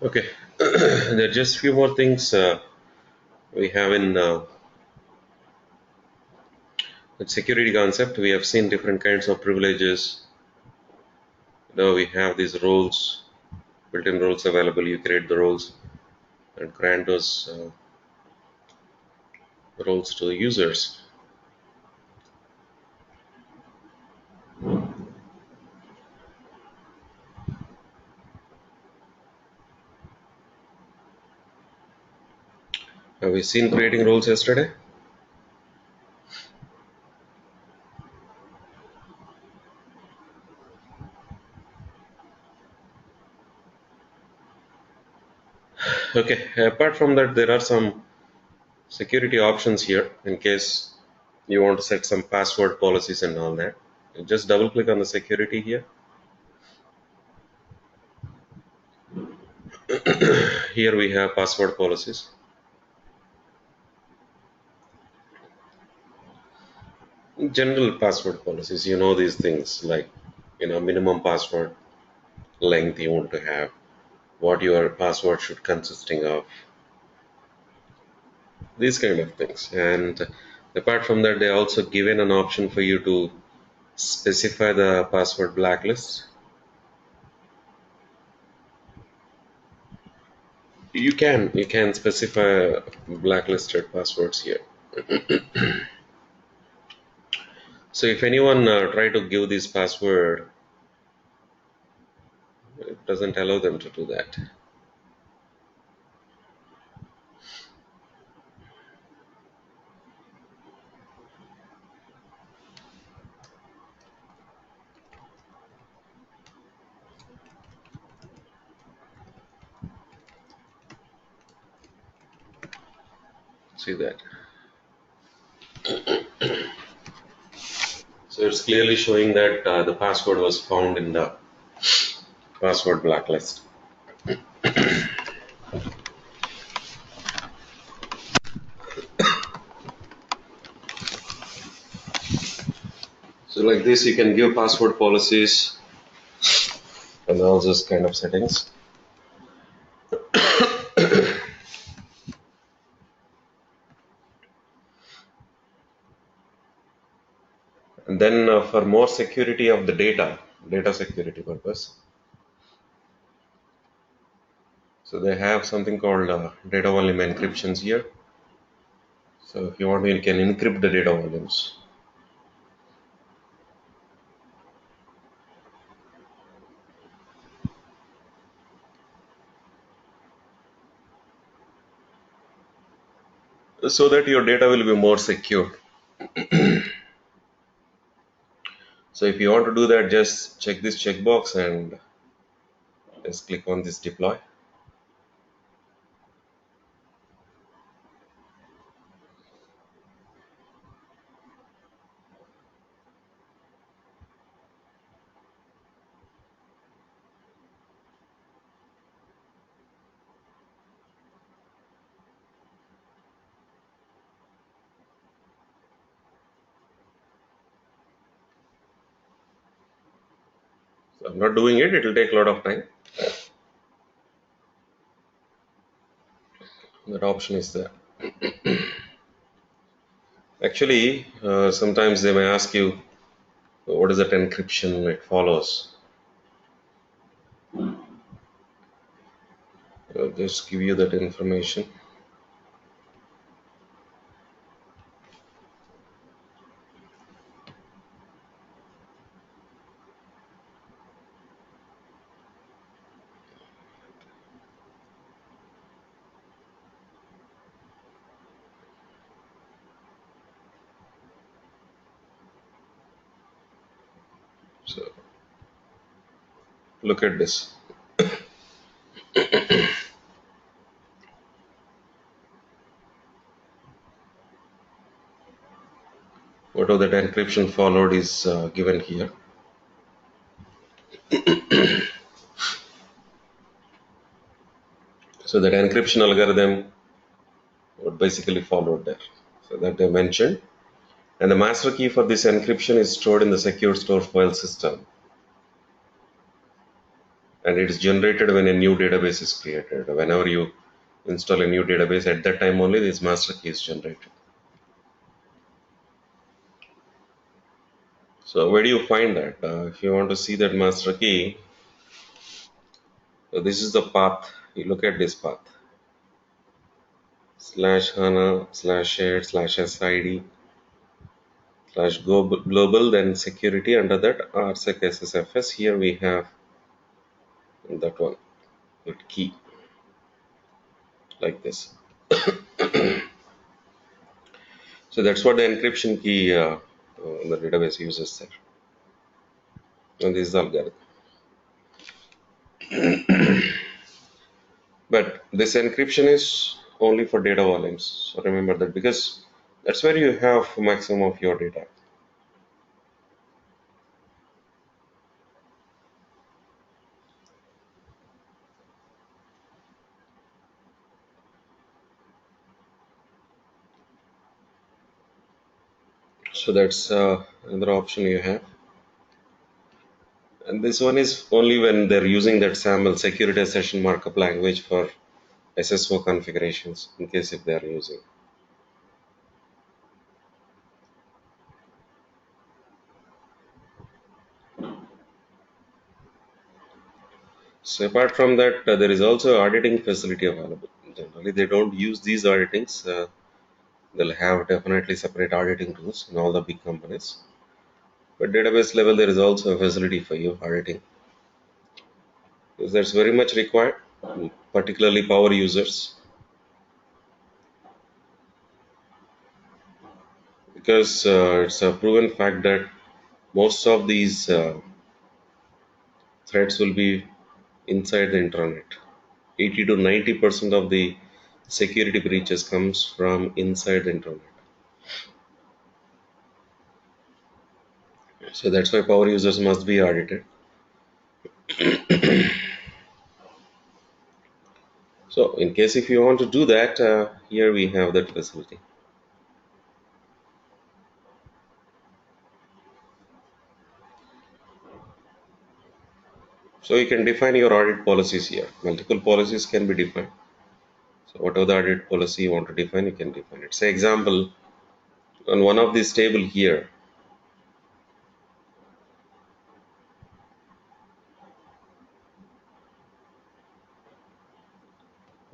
Okay, there are just few more things we have in the security concept. We have seen different kinds of privileges. Now we have these roles, built-in roles available. You create the roles and grant those roles to the users. Have we seen creating roles yesterday? Okay, apart from that, there are some security options here in case you want to set some password policies and all that. You just double click on the security here. Here we have password policies. General password policies, you know these things like minimum password length you want to have, what your password should consisting of, these kind of things. And apart from that, they also given an option for you to specify the password blacklist. You can specify blacklisted passwords here. So if anyone try to give this password, it doesn't allow them to do that. See that. So it's clearly showing that the password was found in the password blacklist. So like this, you can give password policies and all those kind of settings. And then for more security of the data security purpose, so they have something called data volume encryptions here. So if you want, you can encrypt the data volumes. So that your data will be more secure. So if you want to do that, just check this checkbox and just click on this deploy. So I'm not doing it, it will take a lot of time. That option is there. Actually, sometimes they may ask you what is that encryption it follows. I'll just give you that information. So look at this. Whatever that encryption followed is given here. So that encryption algorithm would basically followed there. So that they mentioned. And the master key for this encryption is stored in the secure store file system. and it's generated when a new database is created. Whenever you install a new database, at that time only this master key is generated. So where do you find that? If you want to see that master key, so this is the path. You look at this path: slash HANA slash shared slash SID slash global, then security. Under that RSec SSFS. Here we have that one, that key, like this. So that's what the encryption key the database uses there. And this is the algorithm. But this encryption is only for data volumes. So remember that, because that's where you have maximum of your data. So that's another option you have. And this one is only when they're using that SAML security session markup language for SSO configurations, in case if they are using. So apart from that, there is also auditing facility available. Generally, they don't use these auditings. They'll have definitely separate auditing tools in all the big companies. But database level, there is also a facility for you auditing, because that's very much required, particularly power users, because it's a proven fact that most of these threats will be inside the intranet. 80 to 90% of the security breaches comes from inside the intranet. So that's why power users must be audited. So in case if you want to do that, here we have that facility. So you can define your audit policies here. Multiple policies can be defined. So whatever the audit policy you want to define, you can define it. Say example, on one of this table here,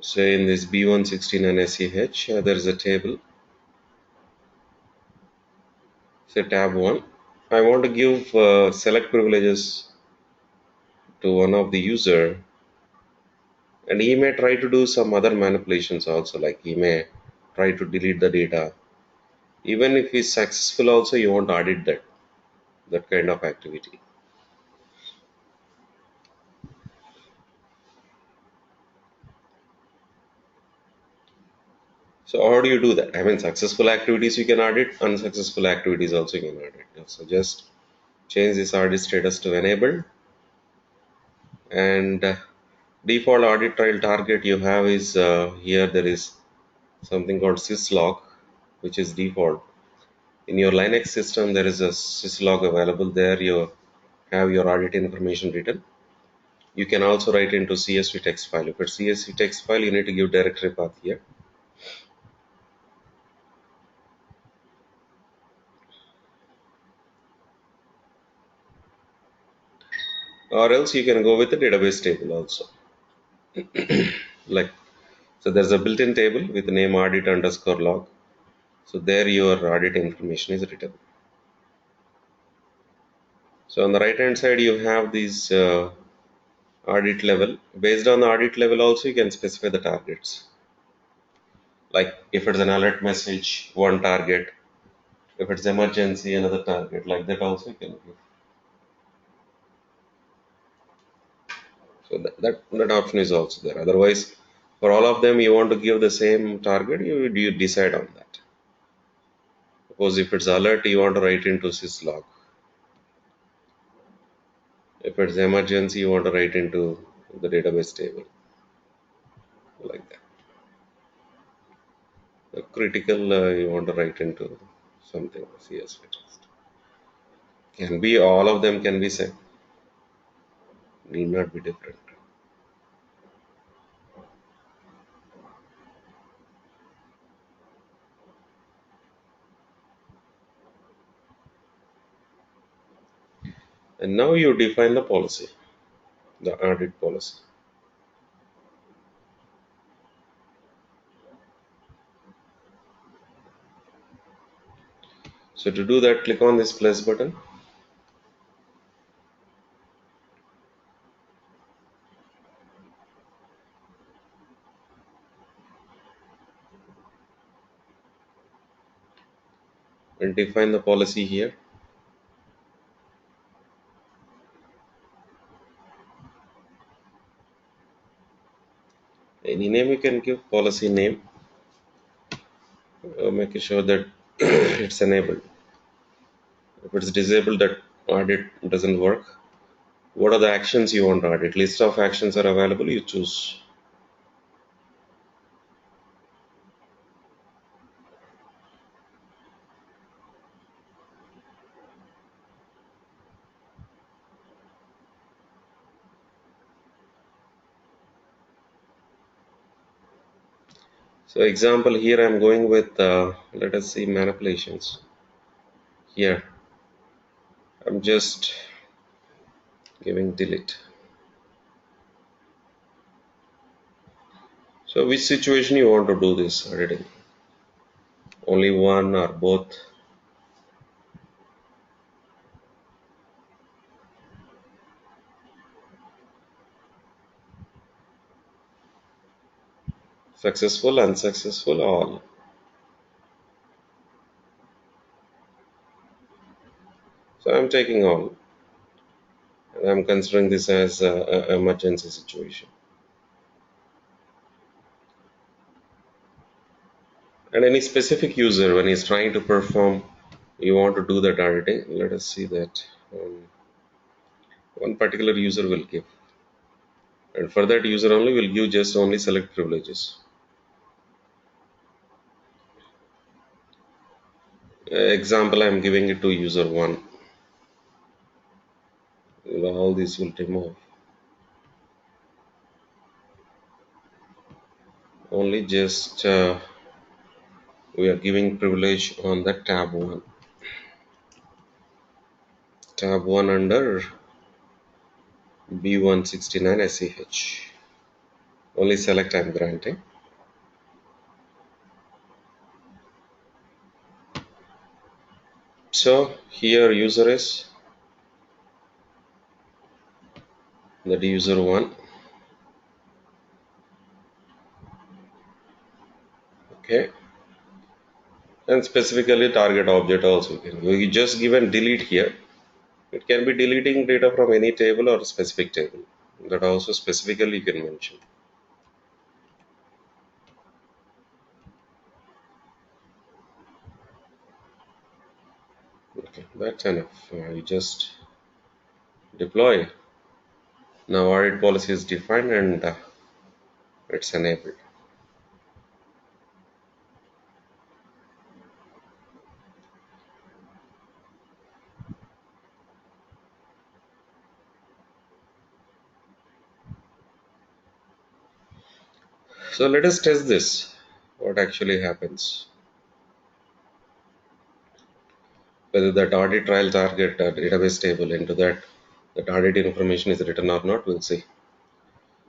say in this B116 and SEH, there is a table, say tab 1. I want to give select privileges to one of the user, and he may try to do some other manipulations also, like he may try to delete the data. Even if he's successful also, you want to audit that kind of activity. So how do you do that? I mean, successful activities you can audit, unsuccessful activities also you can audit. So just change this audit status to enabled, and default audit trail target you have is here there is something called syslog, which is default. In your Linux system, there is a syslog available. There you have your audit information written. You can also write into CSV text file. If it's CSV text file, you need to give directory path here. Or else you can go with the database table also. Like, so there's a built-in table with the name audit underscore log. So there your audit information is written. So on the right hand side, you have these audit level. Based on the audit level also, you can specify the targets. Like if it's an alert message, one target. If it's emergency, another target. Like that also you can give. So that option is also there. Otherwise, for all of them, you want to give the same target, you decide on that. Suppose if it's alert, you want to write into syslog. If it's emergency, you want to write into the database table, like that. The critical, you want to write into something CSV text. Can be all of them can be set. need not be different. And now you define the policy, the audit policy. So to do that, click on this plus button. And define the policy here. Any name you can give, policy name, making sure that it's enabled. If it's disabled, that audit doesn't work. What are the actions you want to audit? List of actions are available, you choose. So example here I'm going with, let us see, manipulations. Here I'm just giving delete. So which situation you want to do this editing? Only one or both? Successful, unsuccessful, all. So I'm taking all. And I'm considering this as a emergency situation. And any specific user, when he's trying to perform, you want to do that auditing. Let us see that one particular user will give. And for that user only, will give just only select privileges. Example, I'm giving it to user 1. All these will remove. Only just we are giving privilege on the tab 1. Tab 1 under B169 SEH. Only select I'm granting. So here user is that user 1. Okay. And specifically target object also can. You just given delete here. It can be deleting data from any table or specific table. That also specifically you can mention. Okay, that's enough. You just deploy. Now audit policy is defined and it's enabled. So let us test this. What actually happens? Whether that audit trial target database table into that audit information is written or not, we'll see.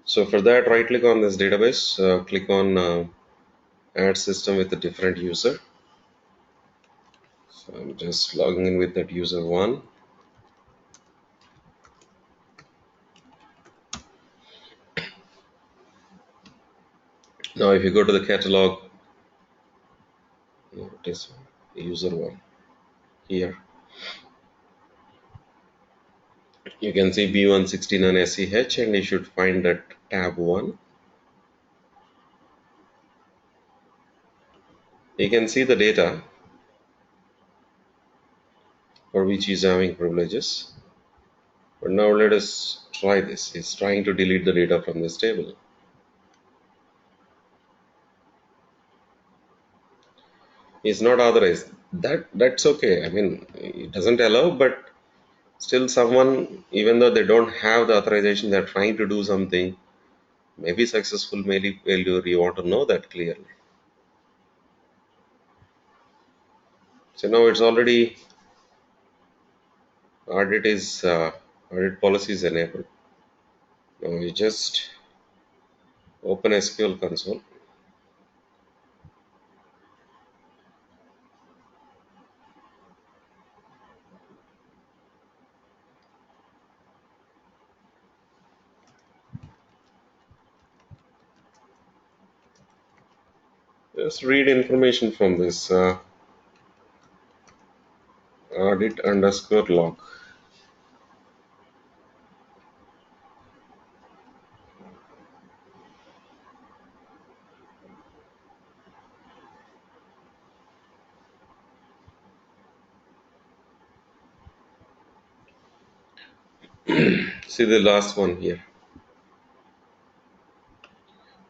So for that, right click on this database, click on add system with a different user. So I'm just logging in with that user 1. Now if you go to the catalog, it is user 1 here. You can see B169 SEH and you should find that tab 1. You can see the data for which he is having privileges. But now let us try this. He's trying to delete the data from this table. It's not authorized. That's okay. I mean, it doesn't allow, but Still someone, even though they don't have the authorization, they're trying to do something, maybe successful, maybe failure, you want to know that clearly. So now it's already audit is audit policy is enabled. Now you just open SQL console. Just read information from this audit underscore log. See the last one here.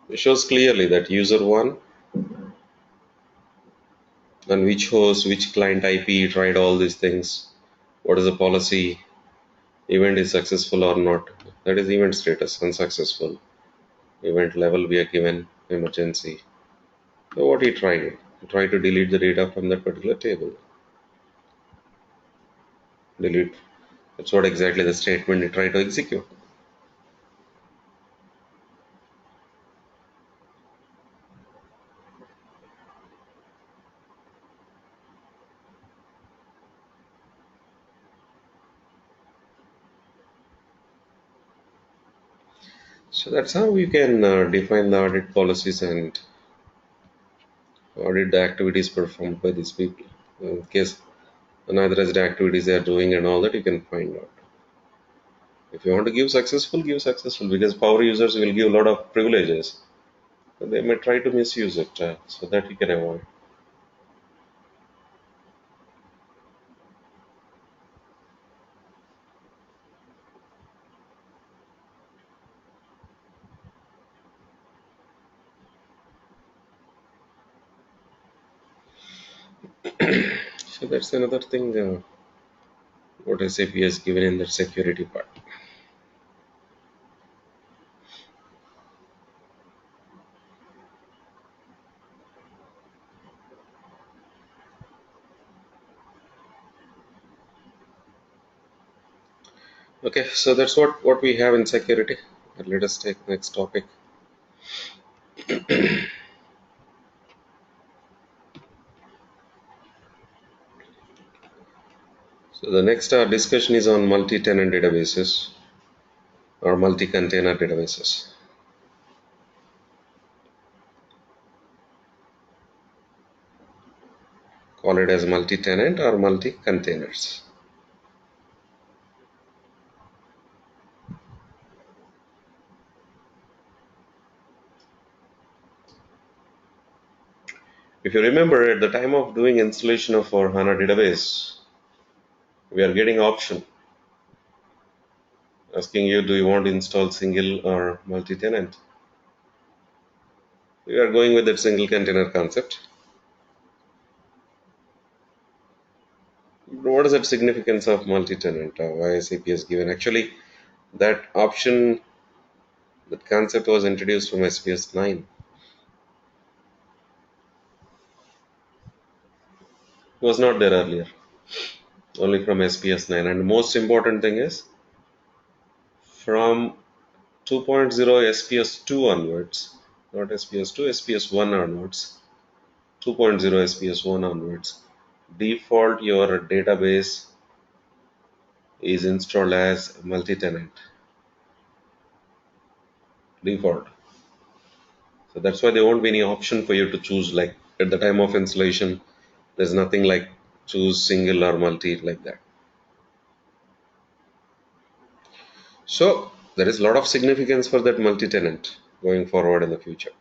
It shows clearly that user one and which host, which client IP tried all these things. What is the policy? Event is successful or not. That is event status, unsuccessful. Event level we are given emergency. So what he tried? He tried to delete the data from that particular table. Delete. That's what exactly the statement he tried to execute. So that's how you can define the audit policies and audit the activities performed by these people. In case unauthorized activities they are doing and all that, you can find out. If you want to give successful because power users will give a lot of privileges. So they may try to misuse it so that you can avoid. So that's another thing what SAP has given in the security part. Okay, so that's what we have in security. Let us take next topic. So the next discussion is on multi-tenant databases or multi-container databases. Call it as multi-tenant or multi-containers. If you remember, at the time of doing installation of our HANA database, we are getting option asking you, do you want to install single or multi-tenant? We are going with that single container concept. What is that significance of multi-tenant? Why SAP has given? Actually, that option, that concept was introduced from SPS 9. It was not there earlier, only from SPS 9. And the most important thing is from 2.0 SPS 2 onwards, not SPS 2, SPS 1 onwards, 2.0 SPS 1 onwards, default your database is installed as multi-tenant default. So that's why there won't be any option for you to choose like at the time of installation. There's nothing like choose single or multi like that. So there is a lot of significance for that multi-tenant going forward in the future.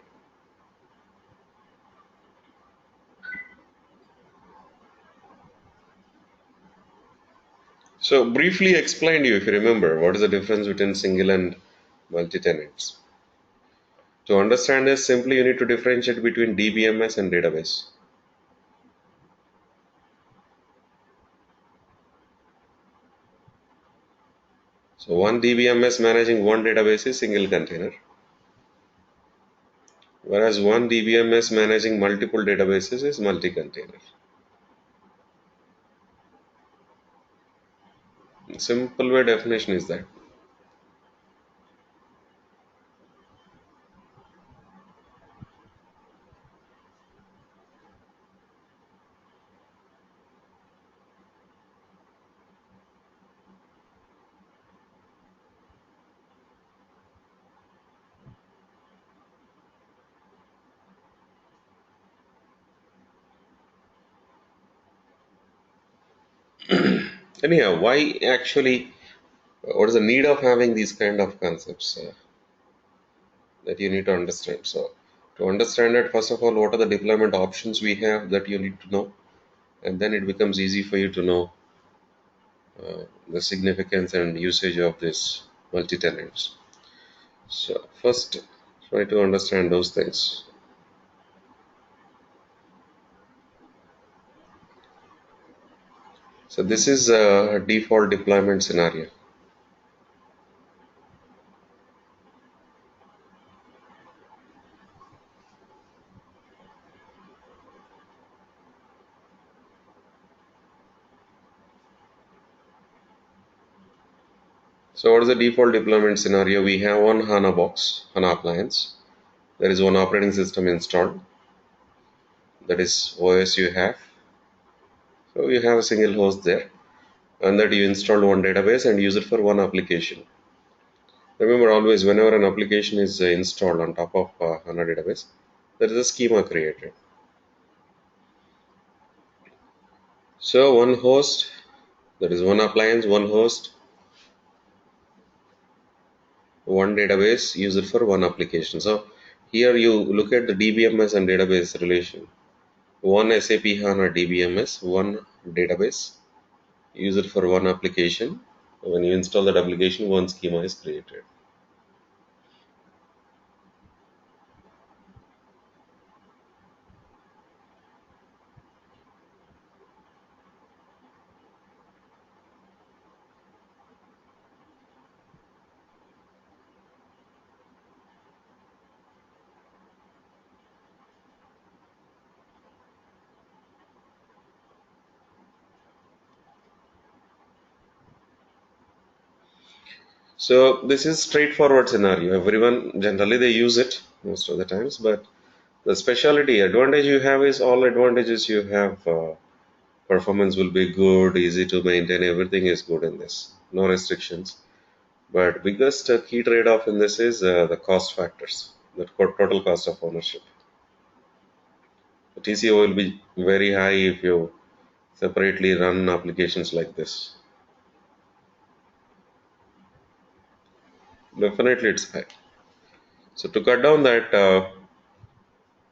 So briefly explained you if you remember what is the difference between single and multi-tenants. To understand this simply you need to differentiate between DBMS and database. So one DBMS managing one database is single container, whereas one DBMS managing multiple databases is multi-container. Simple way definition is that. Anyhow, why actually, what is the need of having these kind of concepts that you need to understand? So, to understand it, first of all, what are the deployment options we have that you need to know, and then it becomes easy for you to know the significance and usage of this multi-tenants. So, first, try to understand those things. So, this is a default deployment scenario. So, what is the default deployment scenario? We have one HANA box, HANA appliance. There is one operating system installed. That is OS you have. So you have a single host there, and that you install one database and use it for one application. Remember always, whenever an application is installed on top of HANA database, there is a schema created. So one host, that is one appliance, one host, one database, use it for one application. So here you look at the DBMS and database relation. One SAP HANA DBMS, one database, use it for one application. When you install that application, one schema is created. So this is straightforward scenario. Everyone generally they use it most of the times, but the specialty advantage you have is all advantages you have. Performance will be good, easy to maintain. Everything is good in this. No restrictions. But biggest key trade-off in this is the cost factors, the total cost of ownership. The TCO will be very high if you separately run applications like this. Definitely, it's high. So to cut down that.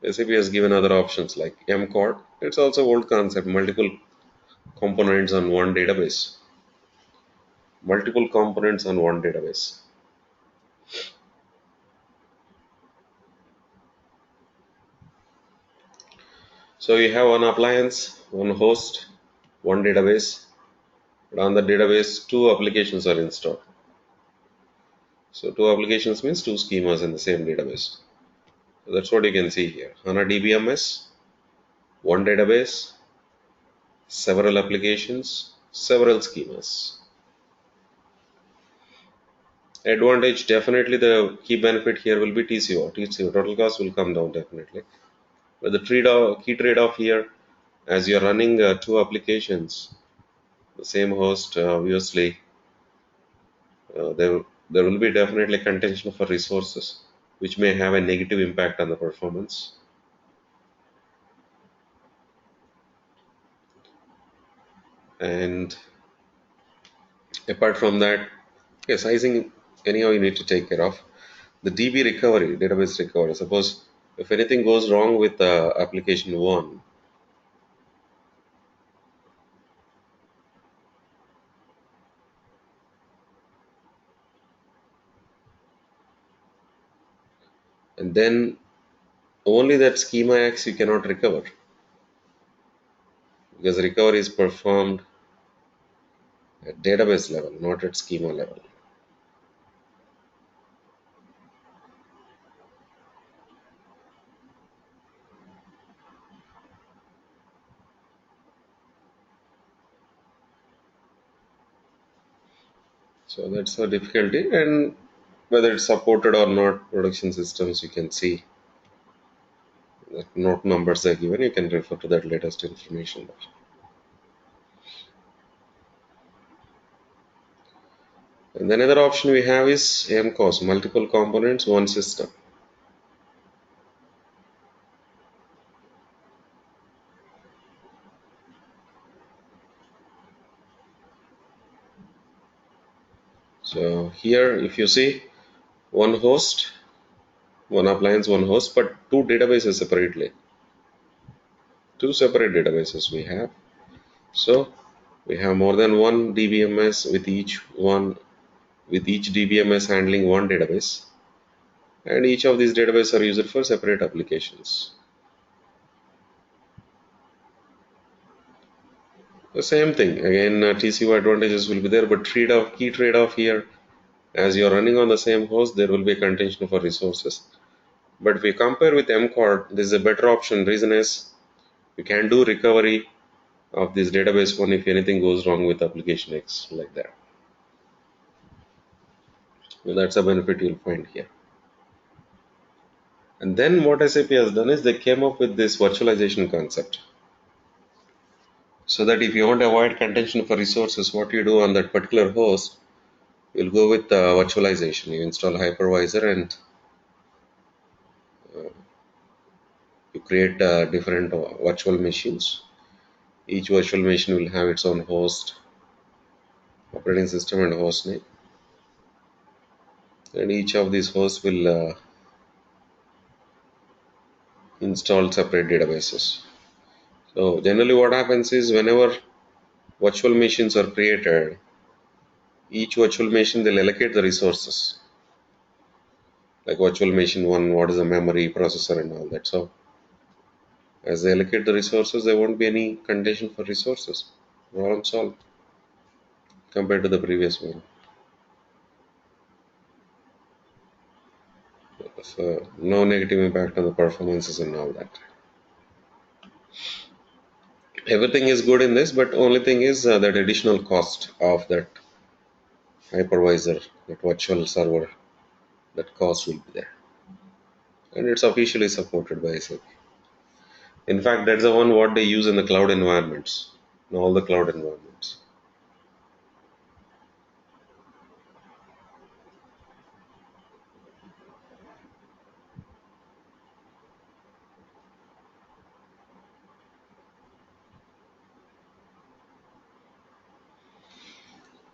SAP has given other options like MCOD. It's also old concept, multiple components on one database. Multiple components on one database. So you have one appliance, one host, one database. But on the database, two applications are installed. So two applications means two schemas in the same database. So that's what you can see here. HANA DBMS, one database, several applications, several schemas. Advantage, definitely the key benefit here will be TCO. TCO, total cost will come down definitely. But the key trade-off here, as you're running two applications, the same host, obviously, there will be definitely contention for resources, which may have a negative impact on the performance. And apart from that, yeah, sizing, anyhow, you need to take care of. The DB recovery, database recovery. Suppose if anything goes wrong with application one, and then only that schema X you cannot recover because recovery is performed at database level, not at schema level. So that's the difficulty, and whether it's supported or not, production systems, you can see that note numbers are given. You can refer to that latest information. And another option we have is MCOS, multiple components, one system. So here, if you see, one host, one appliance, one host, but two databases separately. Two separate databases we have. So we have more than one DBMS with each DBMS handling one database, and each of these databases are used for separate applications. The same thing again, TCO advantages will be there, but key trade-off here, as you're running on the same host, there will be a contention for resources. But if we compare with MCORD, this is a better option. Reason is you can do recovery of this database one if anything goes wrong with application X like that. So that's a benefit you'll find here. And then what SAP has done is they came up with this virtualization concept. So that if you want to avoid contention for resources, what you do on that particular host, you'll go with virtualization. You install hypervisor and you create different virtual machines. Each virtual machine will have its own host, operating system, and host name. And each of these hosts will install separate databases. So generally what happens is whenever virtual machines are created, each virtual machine they'll allocate the resources. Like virtual machine one, what is the memory, processor, and all that. So as they allocate the resources, there won't be any contention for resources. Problem solved compared to the previous one. So no negative impact on the performances and all that. Everything is good in this, but only thing is that additional cost of that hypervisor, that virtual server, that cost will be there. And it's officially supported by SAP. In fact, that's the one what they use in the cloud environments, in all the cloud environments.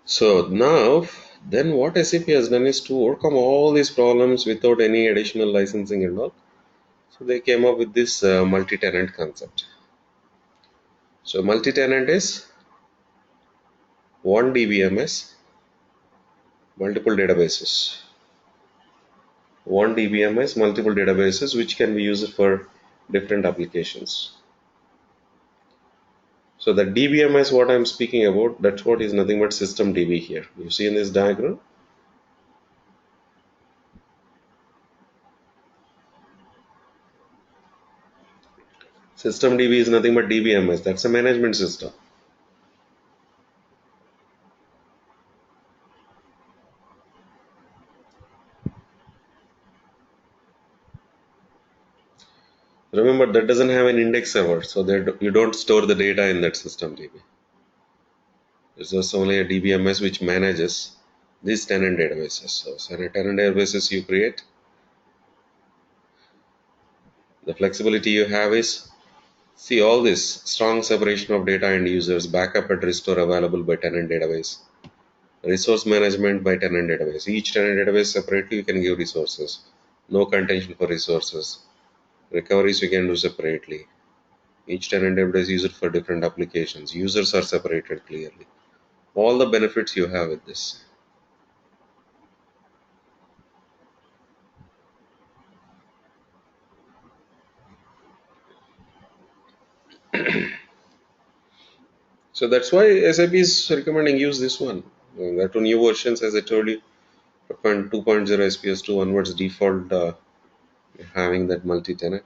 So now, then what SAP has done is to overcome all these problems without any additional licensing and all. So they came up with this multi-tenant concept. So multi-tenant is one DBMS, multiple databases. One DBMS, multiple databases, which can be used for different applications. So the DBMS, what I'm speaking about, that's what is nothing but system DB here. You see in this diagram. System DB is nothing but DBMS. That's a management system. Remember, that doesn't have an index server, so that you don't store the data in that system DB. It's just only a DBMS which manages these tenant databases. So in a tenant databases you create, the flexibility you have is, see all this strong separation of data and users, backup and restore available by tenant database, resource management by tenant database. Each tenant database separately you can give resources. No contention for resources. Recoveries you can do separately. Each tenant database is used for different applications. Users are separated clearly. All the benefits you have with this. So that's why SAP is recommending use this one. There are two new versions, as I told you, 2.0 SPS2 onwards default having that multi-tenant.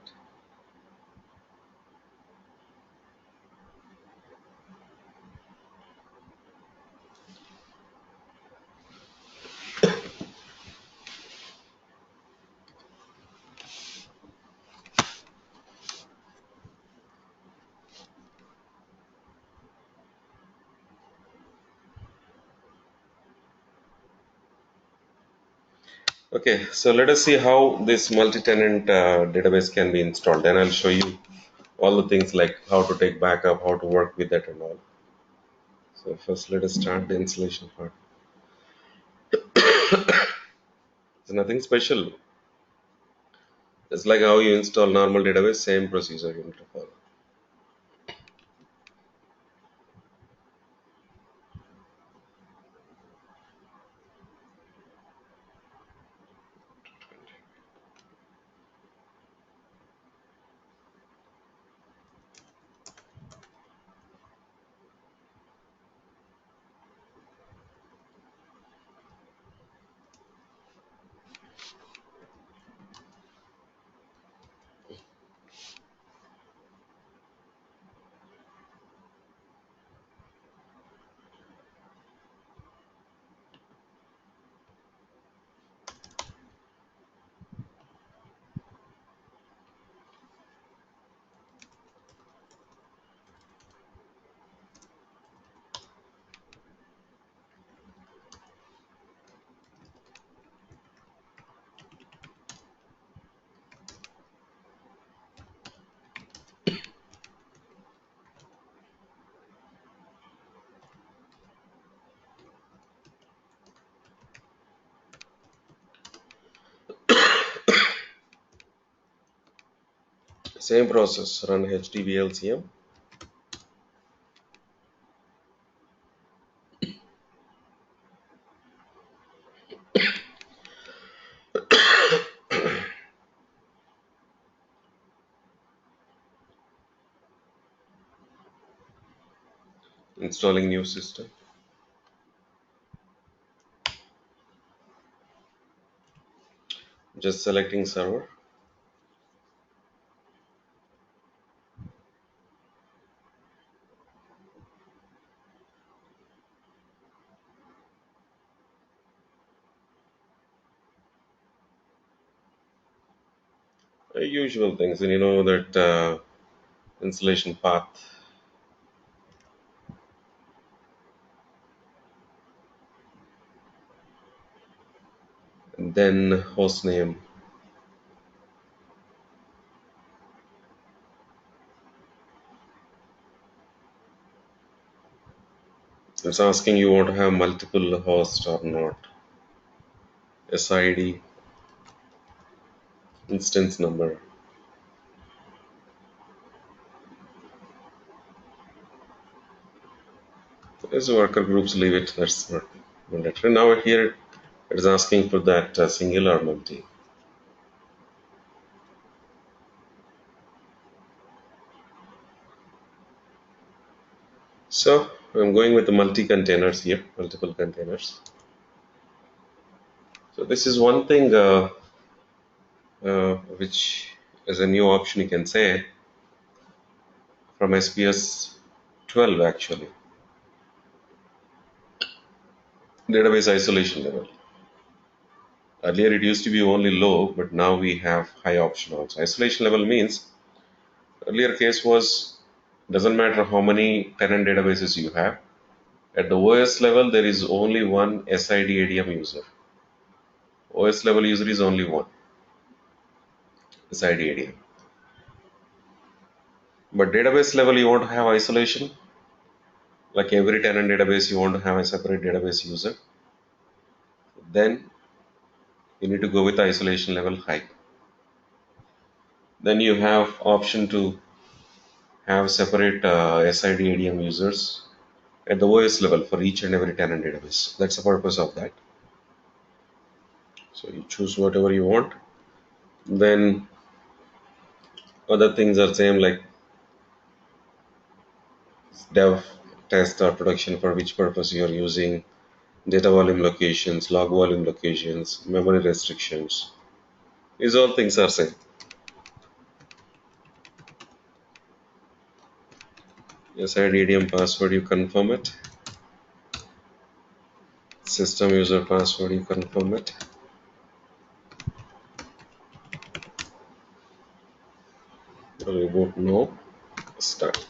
Okay, so let us see how this multi-tenant database can be installed. Then I'll show you all the things like how to take backup, how to work with that and all. So first let us start the installation part. It's nothing special. It's like how you install normal database, same procedure you need to follow. Same process, run HDBLCM. Installing new system. Just selecting server. Usual things, and you know that installation path. And then host name. It's asking you want to have multiple hosts or not. SID, instance number. As worker groups, leave it. That's not mandatory. Now here it is asking for that singular multi. So I'm going with the multi containers here, multiple containers. So this is one thing which is a new option you can say from SPS 12 actually. Database isolation level. Earlier it used to be only low, but now we have high option also. Isolation level means earlier case was doesn't matter how many tenant databases you have. At the OS level, there is only one SID ADM user. OS level user is only one SID ADM. But database level, you want to have isolation. Like every tenant database, you want to have a separate database user. Then you need to go with isolation level high. Then you have option to have separate SID ADM users at the OS level for each and every tenant database. That's the purpose of that. So you choose whatever you want. Then other things are same like dev, test or production for which purpose you are using, data volume locations, log volume locations, memory restrictions. These all things are same. SID ADM password you confirm it. System user password you confirm it. Reboot no. Start.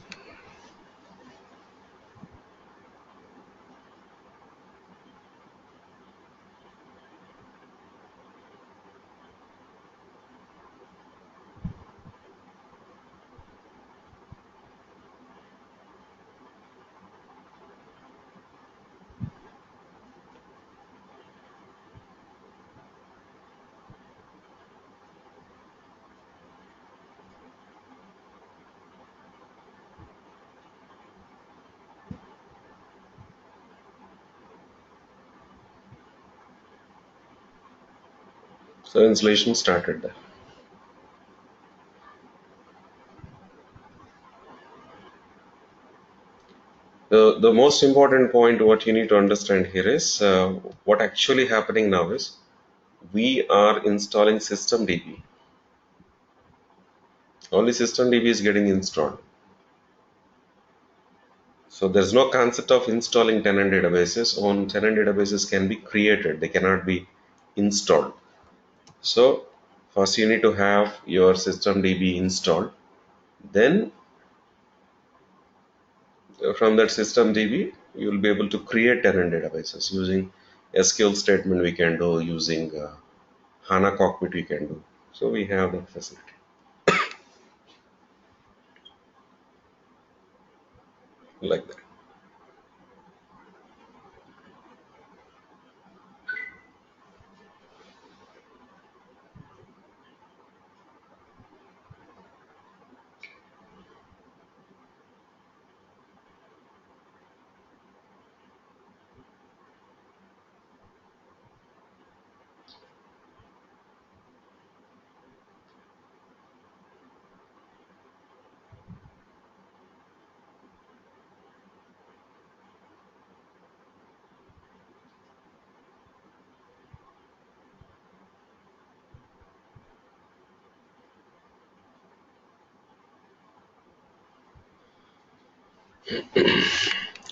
So installation started there. The most important point what you need to understand here is what actually happening now is we are installing systemdb. Only systemdb is getting installed. So there's no concept of installing tenant databases. On tenant databases can be created, they cannot be installed. So first you need to have your systemdb installed. Then from that systemdb you will be able to create tenant databases using SQL statement we can do, using HANA cockpit we can do. So we have that facility like that.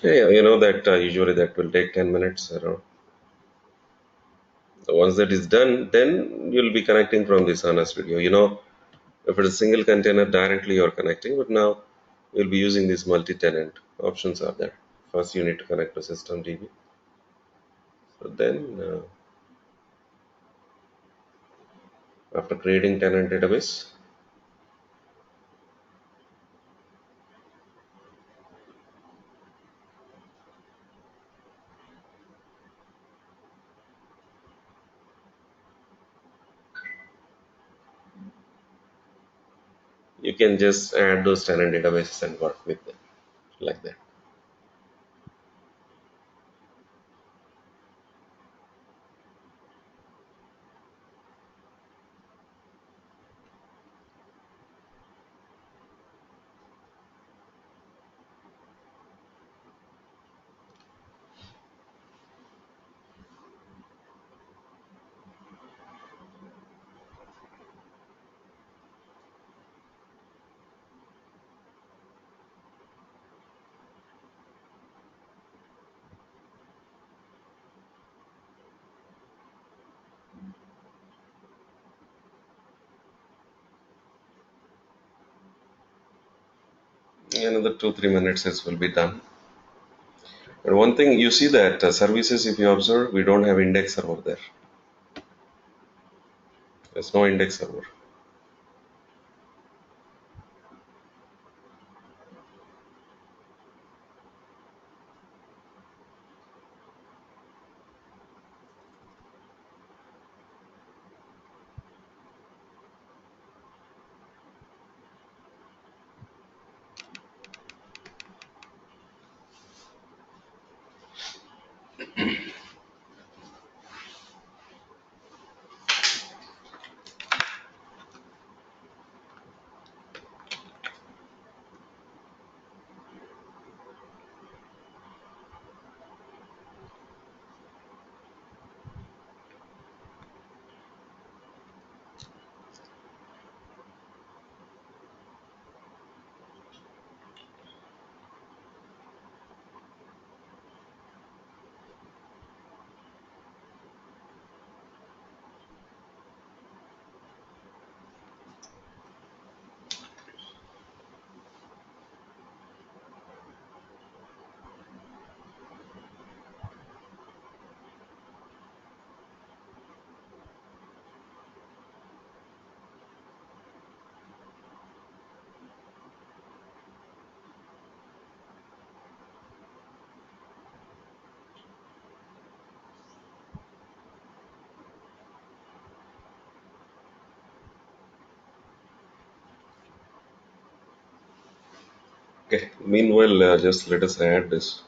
Yeah, you know that usually that will take 10 minutes around. So once that is done, then you'll be connecting from this HANA Studio. If it's a single container, directly you're connecting, but now we'll be using these multi-tenant options are there. First, you need to connect to systemdb. So then, after creating tenant database, you can just add those tenant databases and work with them like that. Another 2 3 minutes, it will be done. But one thing you see that services, if you observe, we don't have index server there. There's no index server. Okay. Meanwhile, just let us add this.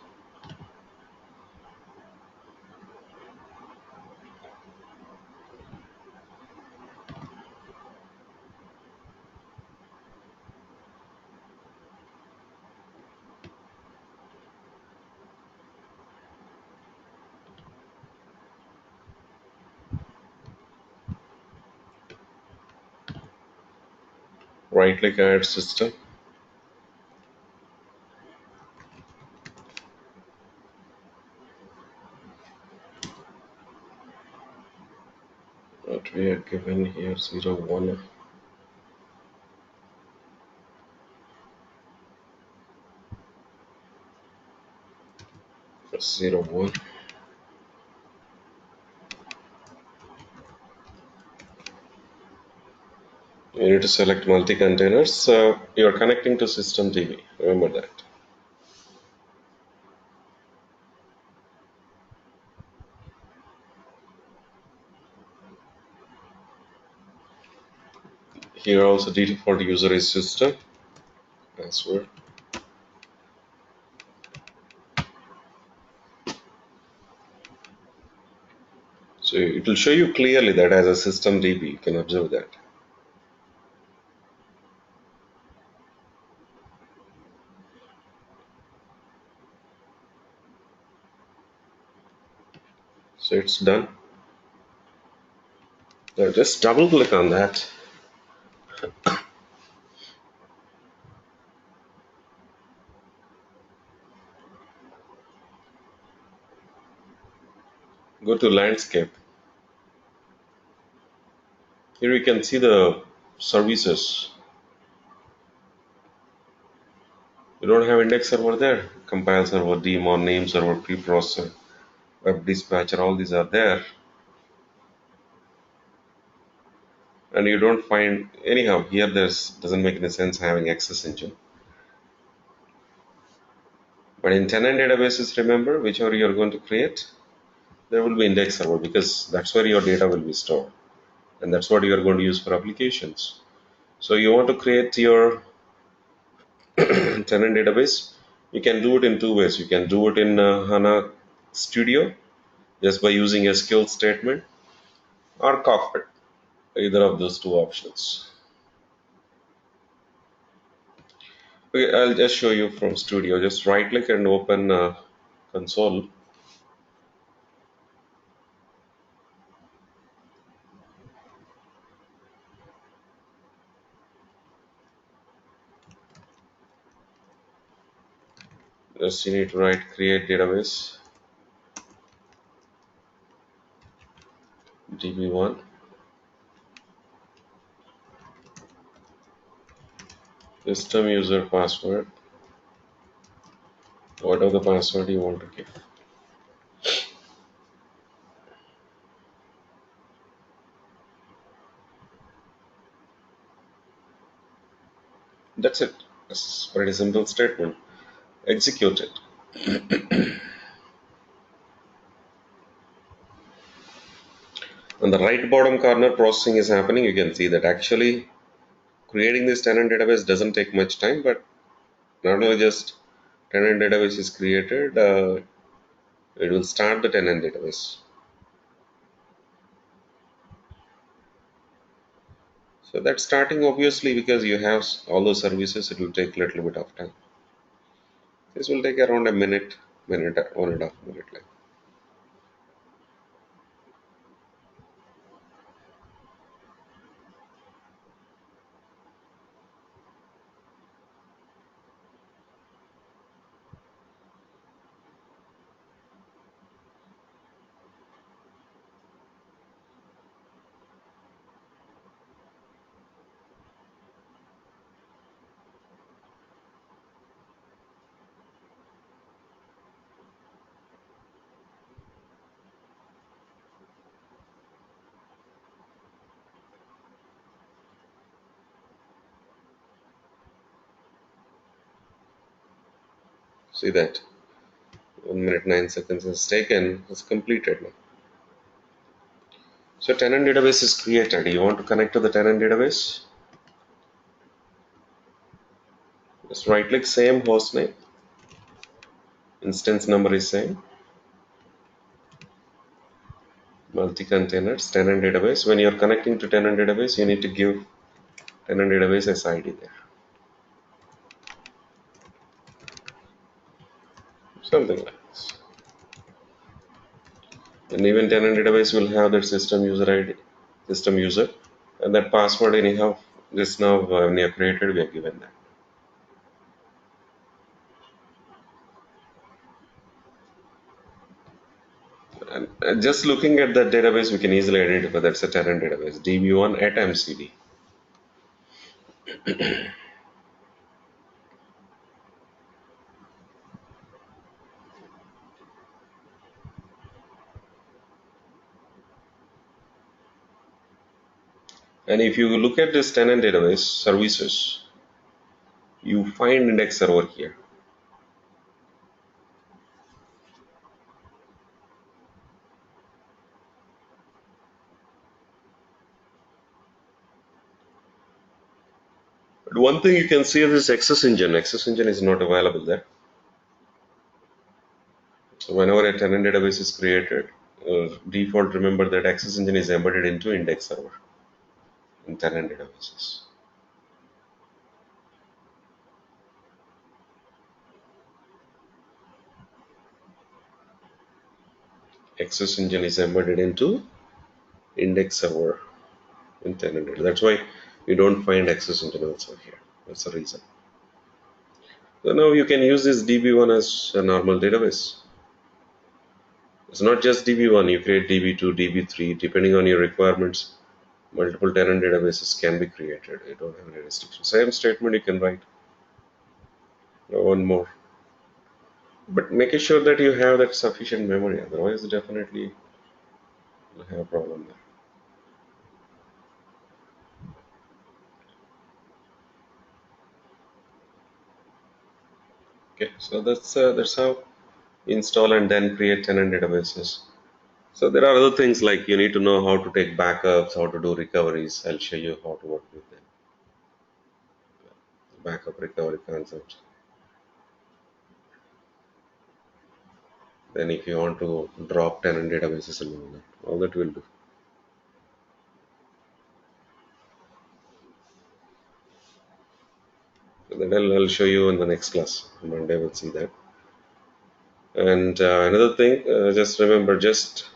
Right click, add system. What we are given here, 01, 01. You need to select multi-containers. So you're connecting to system DB. Remember that. Here also default user is system. Password. So it will show you clearly that as a system DB. You can observe that. So it's done. Now just double click on that. Go to landscape. Here you can see the services. You don't have index server there. Compile server, daemon, name server, preprocessor, web dispatcher, all these are there. And you don't find, anyhow, here there's doesn't make any sense having access engine. But in tenant databases, remember, whichever you're going to create, there will be index server because that's where your data will be stored. And that's what you are going to use for applications. So you want to create your tenant database, you can do it in two ways. You can do it in HANA Studio just by using a SQL statement or Cockpit, either of those two options. Okay, I'll just show you from Studio. Just right click and open console. Just you need to write create database db1 system user password, whatever the password you want to give. That's it. It's a pretty simple statement. Execute it. On the right bottom corner, processing is happening. You can see that actually creating this tenant database doesn't take much time, but not only just tenant database is created, it will start the tenant database. So that's starting obviously because you have all those services, it will take a little bit of time. This will take around a minute, 1.5 minute. Like. See that 1 minute 9 seconds is taken, it's completed now. So tenant database is created. You want to connect to the tenant database? Just right click, same host name, instance number is same, multi-containers, tenant database. When you're connecting to tenant database, you need to give tenant database as ID there. Something like this. And even tenant database will have that system user ID, system user, and that password anyhow Just now when you have created, we are given that. And just looking at that database, we can easily identify that's a tenant database, DB1 at MCD. And if you look at this tenant database services, you find index server here. But one thing you can see is this Access Engine. Access Engine is not available there. So whenever a tenant database is created, default remember that Access Engine is embedded into index server in tenant databases. Access Engine is embedded into index server in tenant data. That's why you don't find Access Engine also here. That's the reason. So now you can use this DB1 as a normal database. It's not just DB1, you create DB2, DB3, depending on your requirements. Multiple tenant databases can be created. You don't have any restrictions. Same statement you can write. One more. But making sure that you have that sufficient memory, otherwise definitely you'll have a problem there. Okay, so that's how install and then create tenant databases. So there are other things like you need to know how to take backups, how to do recoveries. I'll show you how to work with them. Backup recovery concepts. Then if you want to drop tenant databases and all that will do. So then I'll show you in the next class. Monday we'll see that. And another thing, just remember, just